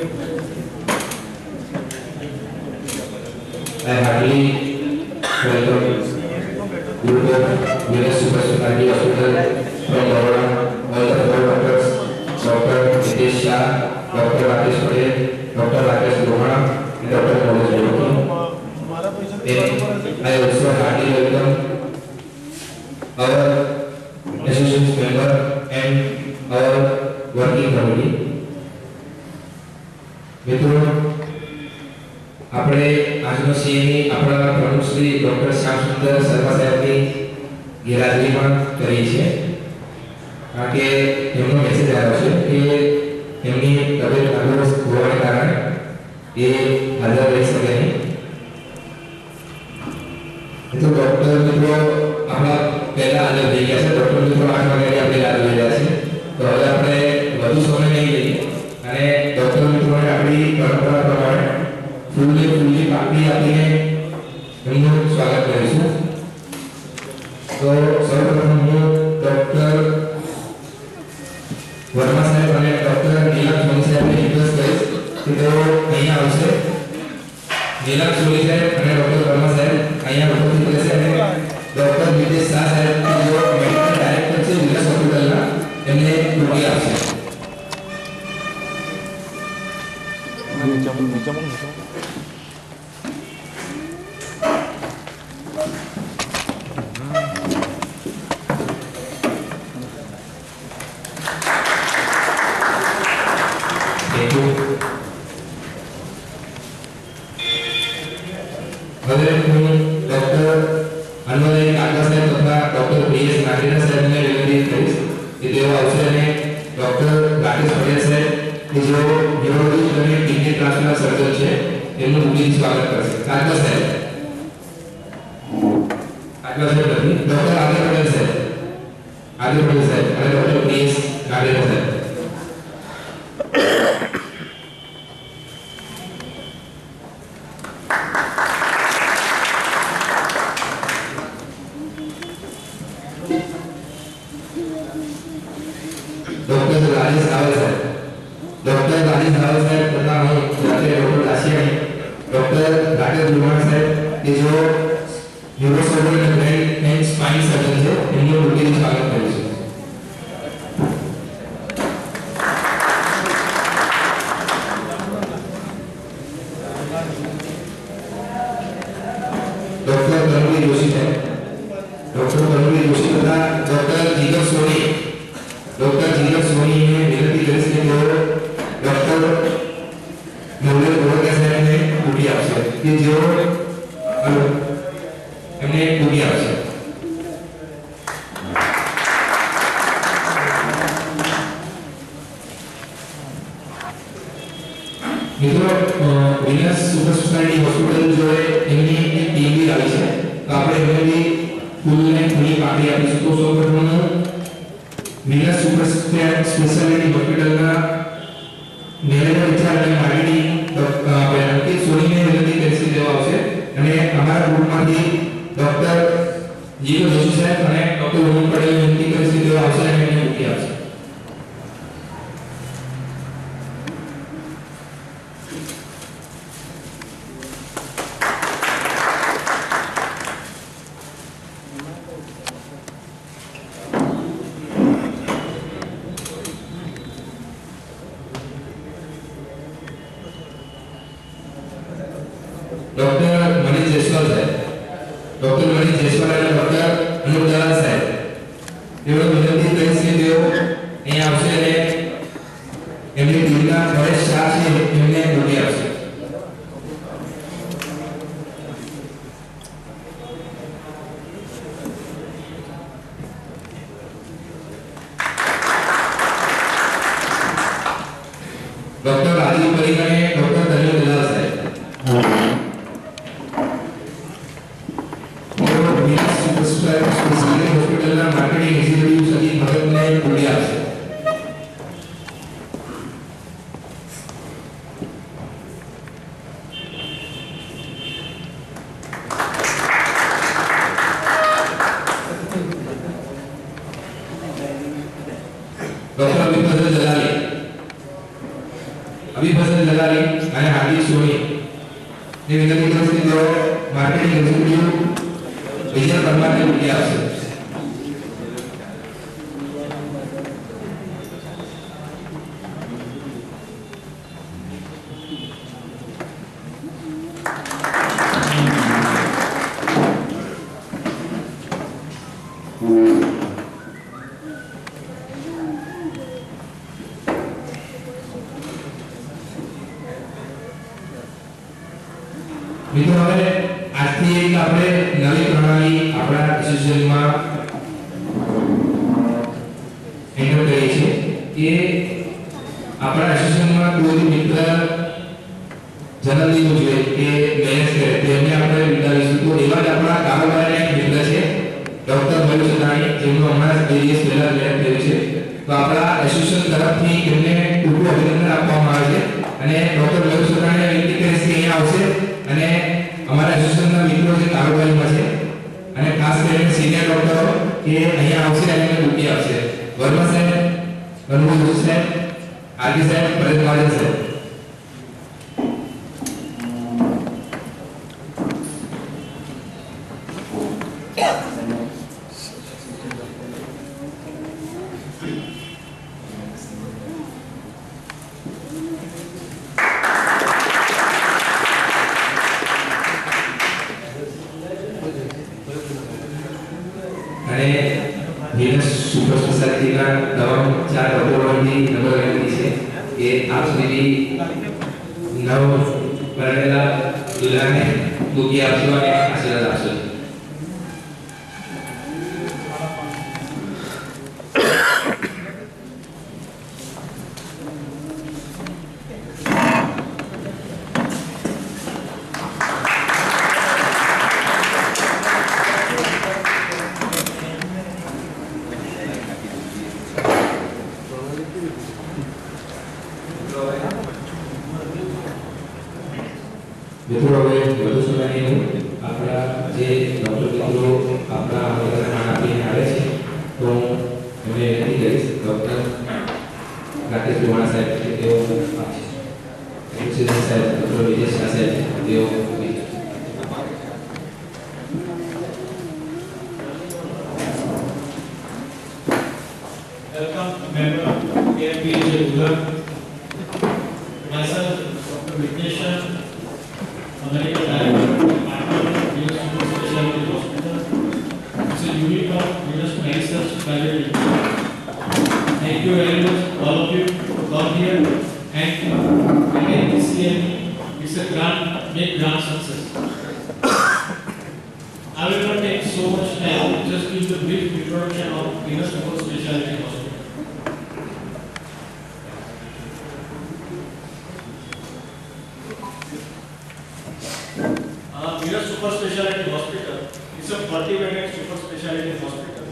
I heartily welcome Guru Venus Super Specialty Hospital from Baroda, all the four doctors, Dr. Nitesh Shah, Dr. Rakesh Patel, Dr. Rakesh Rohana, and Dr. Manoj Joki. Then I also heartily welcome our association member and our working committee. મિત્રો આપણે આજનો સીએની આપણા પ્રમુખ Shri doctor Shyamsundar Sharma સાહેબની ગેરહાજરીમાં કરી છે કારણ કે એમનો મેસેજ આવ્યો છે કે એમની તબિયત નાદુરસ્ત હોવાને કારણે એ હાજર રહી શકે નહીં. તો ડોક્ટર મિત્રો આપણા પહેલા હાજર થઈ ગયા છે. ડોક્ટર મિત્રો 8 વાગે આપણે હાજર થઈ ગયા છે. તો હવે આપણે વધુ સમય નહીં લઈએ અને ડોક્ટર મિત્રોને આપણી પરંપરા પ્રમાણે ફૂલની પાકડી આપીને એમનું સ્વાગત કરીશું. તો સૌપ્રથમ હું ડોક્ટર વર્મા સાહેબ અને ડોક્ટર નીલમ સોની સાહેબને રિક્વેસ્ટ કરીશ કે તેઓ અહીંયા આવશે. નીલમ સોની સાહેબ અને ડોક્ટર વર્મા સાહેબ અહીંયા ઉપસ્થિત રહેશે અને ડોક્ટર નિતેશ શાહ સાહેબ જેઓ મેડિકલ ડાયરેક્ટર છે વિલાસ હોસ્પિટલના એમને ટોપી આપશે. હવે હું ડોક્ટર અન્વય કાકા સાહેબ તથા ડોક્ટર પીએસ નાગરેકર સાહેબને વિનંતી કરીશ કે તેઓ આવશે અને ડોક્ટર રાકેશ પટેલ સાહેબ કે જેઓ ન્યુરોલોજી અને કિડની ટ્રાન્સપ્લાન્ટ સર્જન છે એમનું ઉદિત સ્વાગત કરશે. કાકા સાહેબ ડોક્ટર આદિ પટેલ સાહેબ અને ડોક્ટર પીએસ નાગરેકર સાહેબ. ડોક્ટર રાજેશ રાવલ સાહેબ તથા હું ડોક્ટર દાસિયાણી, ડોક્ટર રાકેશ રોહણા સાહેબ કે જેઓ ન્યુરોસર્જન અને બ્રેન એન્ડ સ્પાઇન સર્જન છે એમનું ઉદિત સ્વાગત કરીશું. ડોક્ટર તન્વી જોશી સાહેબ, ડોક્ટર તન્વી જોશી તથા ડોક્ટર જીગર સોની, ડોક્ટર જીગર સોનીને વિનંતી કરીશ કે તેઓ ડોક્ટર નવલે ગોરકા સાહેબને ટોપી આપશે કે જેઓ એમને ટોપી આપશે. મિત્રો વિનસ સુપર સ્પેશિયાલિટી હોસ્પિટલ જોડે એમની એક ટીમ બી આવી છે તો આપણે એમને બી ફૂલને ઘણી પાકડી આપીશું. તો સૌપ્રથમ વિનસ સુપર સ્પેશિયાલિટી હોસ્પિટલના મેનેજર વિચાર અને માર્કેટિંગ ડોક્ટર સોનીને વિનંતી કરીશ કે તેઓ આવશે અને અમારા ગ્રુપમાંથી ડોક્ટર જીગર જોશી સાહેબ અને ડોક્ટર રોહન પટેલ વિનંતી કરીશ કે તેઓ આવશે અને એમને ટોપી આપશે. ડોક્ટર મનીષ જયસ્વાલ સાહેબ, ડોક્ટર મનીષ જયસ્વાલ અને ડોક્ટર અનુપ દલાલ સાહેબ તેઓ વિનંતી કરીશ કે તેઓ અહીં આવશે અને એમની ટીમના પરેશ શાહ છે એમને ટોપી આપશે. ડોક્ટર રાજીવ પરીખ અને ડોક્ટર તન્વી દલાલ સાહેબ હોસ્પિટલના માર્કેટિંગ એક્ઝિક્યુટિવ સજીવ ભગતને ટોપી આપશે. ડોક્ટર વિપુલ દલાલી અભિભસન લગાવી અને હાર્દિક સોની એ વિનંતી કરું છું કે તેઓ માર્કેટિંગ એક્ઝિક્યુટિવ વિજય પરમારને મૂકી આપશે. મિત્રો હવે આજથી એક આપણે નવી પ્રણાલી આપણા એસોસિએશનમાં એન્ટર કરીએ છીએ કે આપણા એસોસિએશનમાં કોઈ મિત્ર જન્મદિન ઉજવે કે મેરેજ કરે તેમને આપણે વિદાવીશું. તો એવા જ આપણા કારોબારના એક મિત્ર છે ડોક્ટર મયુર સુદાણી, જેમનું હમણાં જ 2 દિવસ પહેલા મેરેજ થયું છે. તો આપણા એસોસિએશન તરફથી એમને ખૂબ અભિનંદન આપવામાં આવે છે અને ડોક્ટર મયુર સુદાણીને વિનંતી કરીશ કે અહીંયા આવશે અને અમારા એસોસિએશનના મિત્રો જે કારોબારીમાં છે અને ખાસ કરીને સિનિયર ડોક્ટરો કે અહીંયા આવશે અને એમને મૂકી આપશે. વર્મા સાહેબ, અનુભવ જોશી સાહેબ, આરકે સાહેબ, પરેશ મહાજન સાહેબ. અને વિનસ સુપર સ્પેશિયાલિટીના તમામ 4 ડોક્ટરોની નંબર વિનંતી છે કે આપ સુધી નવ પરણેલા દુલ્હાને મૂકી આપશો અને આશીર્વાદ આપશો. મિત્રો હવે વધુ સમય નહીં, આપણા જે ડોક્ટર મિત્રો આપણા ખાના આપીને આવે છે તો એમને વિનંતી કરીશ ડોક્ટર રાકેશ લોહાણા સાહેબ કે તેઓ આપશે. સાહેબ ડોક્ટર વિજય શાહ સાહેબ તેઓ Welcome member KMPJ Ular. Myself, Dr. Vignesh, Medical Director, Venus Super Specialty Hospital. It's a unit of Venus Medicine Private Limited. Thank you very much, all of you, for coming here and again this year it's a big grand success. I will not take so much time, just give the brief introduction of Venus Super Specialty Hospital. Venus Super Specialty Hospital is a multi-bedded super specialty hospital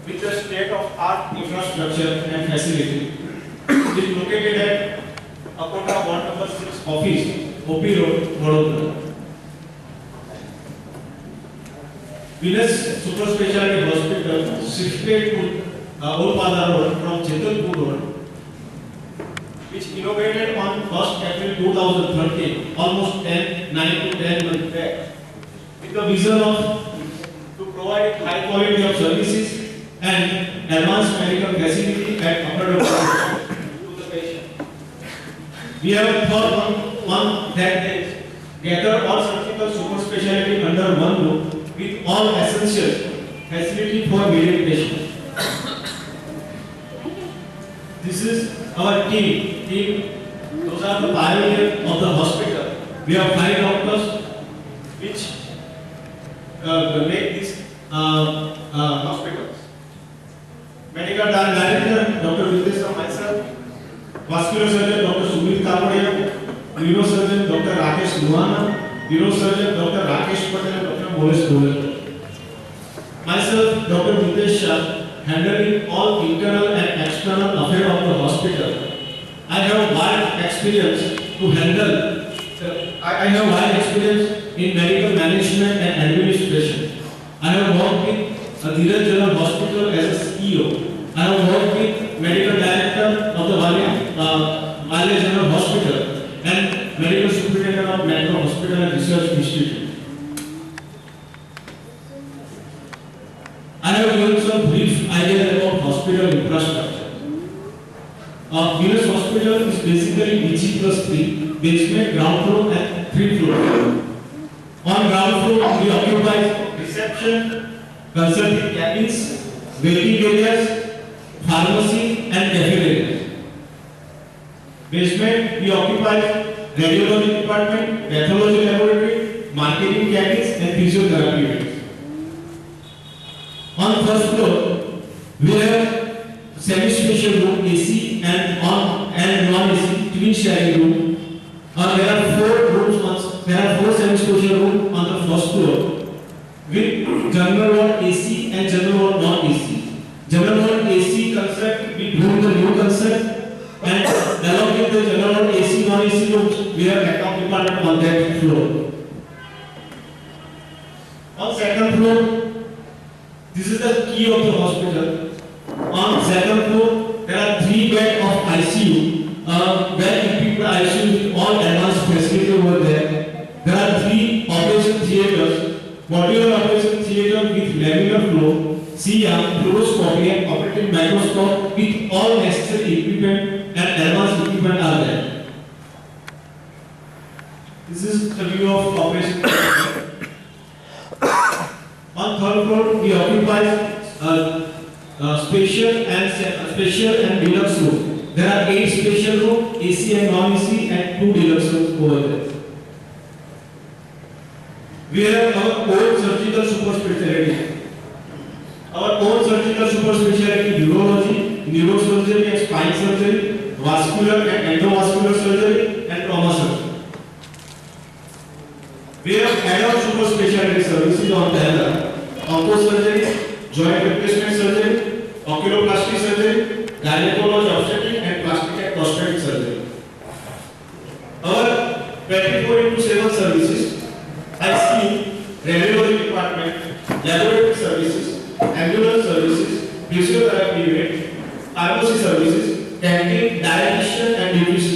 with a state-of-art infrastructure and facility. It is located at Akota 1/6 office, OP Road, Vadodara. Venus Super Specialty Hospital, 68 Old Pada Road from Chetalpur Road, which inaugurated on 1st April 2013, almost 9 to 10 months back, with the vision of to provide high quality of services and advanced medical facility at affordable cost to the patient. We have thought on that day, gather all surgical super specialty under one roof with all essential facility for medical patients. This is our team. Those are the pioneers of the hospital. We have 5 doctors which make these hospitals. Medical Director Dr. Vidyesh and myself, Vascular Surgeon Dr. Sumit Kapadia, Neurosurgeon Dr. Rakesh Luhana, Neurosurgeon Dr. Rakesh Patel and Dr. Moles Dole. Myself, Dr. Vidyesh Shah, handling all internal and external affairs of the hospital. I have wide experience to handle. I have wide experience in medical management and administration. I have worked with Dheeraj General Hospital as a CEO. I have worked with medical director of the Valley. I Highlight General Hospital and Medical Superintendent of Metro Hospital and Research Institute. I have given some brief idea about hospital infrastructure. Venus Hospital is basically BG+3, basement, ground floor and 3 floors. On ground floor, we occupy reception, consulting cabins, waiting areas, pharmacy and cafe areas. Basement, we occupy radiology department, pathology laboratory, marketing cabins and physiotherapy units. On first floor, we have semi-special room AC and non-AC twin sharing room. There are 4 semi-special rooms on the first floor with general ward AC and general ward non-AC. General ward AC concept we do the new concept, and along with the general ward AC non-AC rooms we have backup department on that floor. On second floor, this is the key of the hospital. On second floor, there are 3 beds of ICU, well equipped ICU with all advanced facility over there. There are 3 operation theaters, modular operation theater with laminar flow, C-arm, fluoroscopy and operating microscope with all necessary equipment and advanced equipment are there. This is the view of operation theater. On third floor, we occupy special and deluxe room. There are 8 special rooms, AC and non-AC, and 2 deluxe rooms over there. We have our own surgical super specialty. Our own surgical super specialty: urology, neurosurgery and spine surgery, vascular and endovascular surgery, and trauma surgery. We have adult super specialty services on the other: onco surgery, joint replacement surgery, oculoplasty surgery, gynecology obstetric and plastic and prosthetic surgery. Our 24/7 services: ICU, radiology department, laboratory services, ambulance services, physiotherapy unit, pharmacy services, canteen, dietitian and nutrition